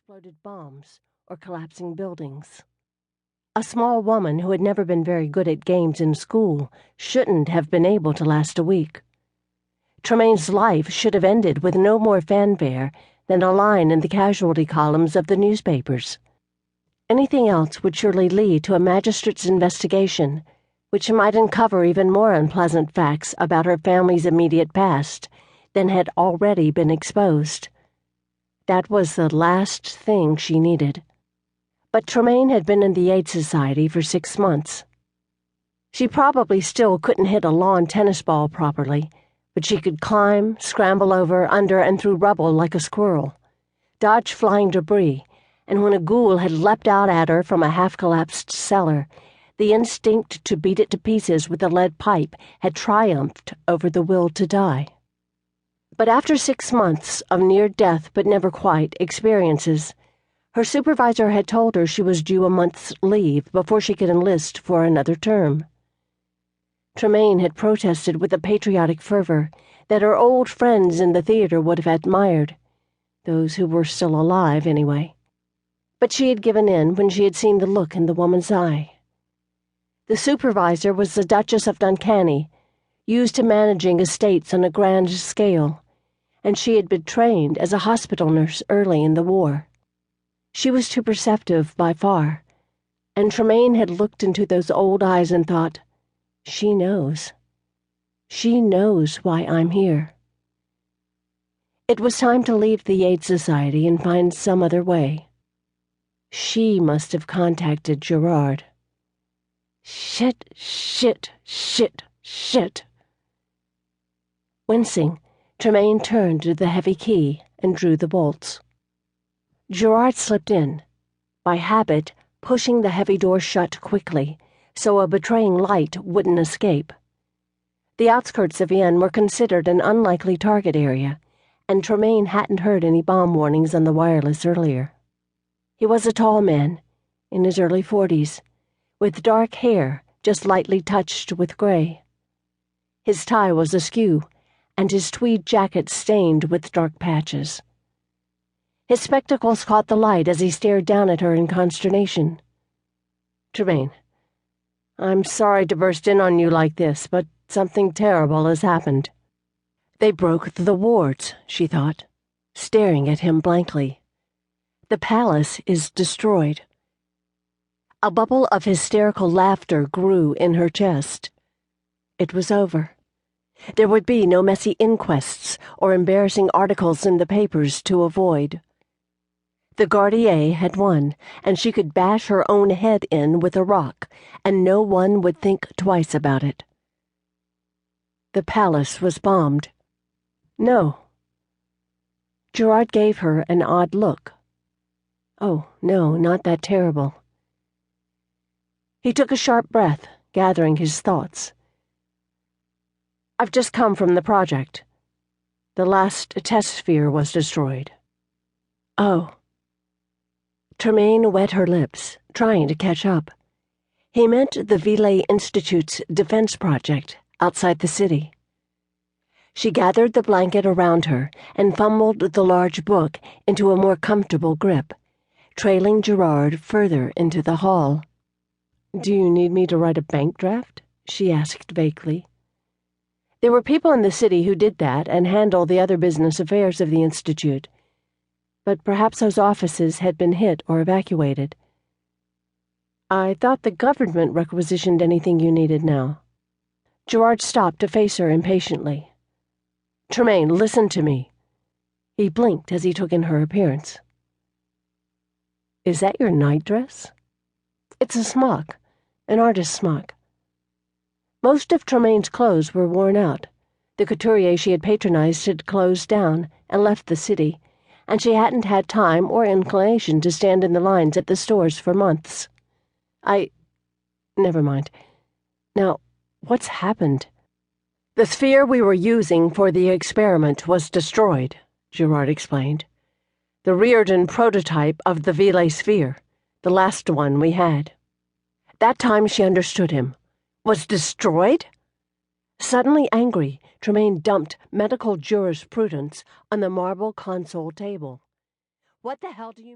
exploded bombs or collapsing buildings. A small woman who had never been very good at games in school shouldn't have been able to last a week. Tremaine's life should have ended with no more fanfare than a line in the casualty columns of the newspapers. Anything else would surely lead to a magistrate's investigation, which might uncover even more unpleasant facts about her family's immediate past than had already been exposed. That was the last thing she needed. But Tremaine had been in the Aid Society for 6 months. She probably still couldn't hit a lawn tennis ball properly, but she could climb, scramble over, under, and through rubble like a squirrel, dodge flying debris, and when a ghoul had leapt out at her from a half-collapsed cellar, the instinct to beat it to pieces with a lead pipe had triumphed over the will to die. But after 6 months of near-death but never quite experiences, her supervisor had told her she was due a month's leave before she could enlist for another term. Tremaine had protested with a patriotic fervor that her old friends in the theater would have admired, those who were still alive anyway. But she had given in when she had seen the look in the woman's eye. The supervisor was the Duchess of Duncanny, used to managing estates on a grand scale, and she had been trained as a hospital nurse early in the war. She was too perceptive by far, and Tremaine had looked into those old eyes and thought, "She knows. She knows why I'm here." It was time to leave the Aid Society and find some other way. She must have contacted Gerard. Shit. Wincing, Tremaine turned to the heavy key and drew the bolts. Gerard slipped in, by habit pushing the heavy door shut quickly so a betraying light wouldn't escape. The outskirts of Yen were considered an unlikely target area, and Tremaine hadn't heard any bomb warnings on the wireless earlier. He was a tall man, in his early 40s, with dark hair just lightly touched with gray. His tie was askew, and his tweed jacket stained with dark patches. His spectacles caught the light as he stared down at her in consternation. "Tremaine, I'm sorry to burst in on you like this, but something terrible has happened." They broke the wards, she thought, staring at him blankly. The palace is destroyed. A bubble of hysterical laughter grew in her chest. It was over. There would be no messy inquests or embarrassing articles in the papers to avoid. The Gardier had won, and she could bash her own head in with a rock, and no one would think twice about it. The palace was bombed. No. Gerard gave her an odd look. Oh, no, not that terrible. He took a sharp breath, gathering his thoughts. "I've just come from the project. The last test sphere was destroyed." "Oh." Tremaine wet her lips, trying to catch up. He meant the Ville Institute's defense project outside the city. She gathered the blanket around her and fumbled the large book into a more comfortable grip, trailing Gerard further into the hall. "Do you need me to write a bank draft?" she asked vaguely. There were people in the city who did that and handled the other business affairs of the Institute, but perhaps those offices had been hit or evacuated. "I thought the government requisitioned anything you needed now." Gerard stopped to face her impatiently. "Tremaine, listen to me." He blinked as he took in her appearance. "Is that your nightdress?" "It's a smock, an artist's smock." Most of Tremaine's clothes were worn out. The couturier she had patronized had closed down and left the city, and she hadn't had time or inclination to stand in the lines at the stores for months. Never mind. Now, what's happened?" "The sphere we were using for the experiment was destroyed," Gerard explained. "The Riordan prototype of the Ville sphere, the last one we had." That time she understood him. Was destroyed? Suddenly angry, Tremaine dumped medical jurisprudence on the marble console table. "What the hell do you mean?"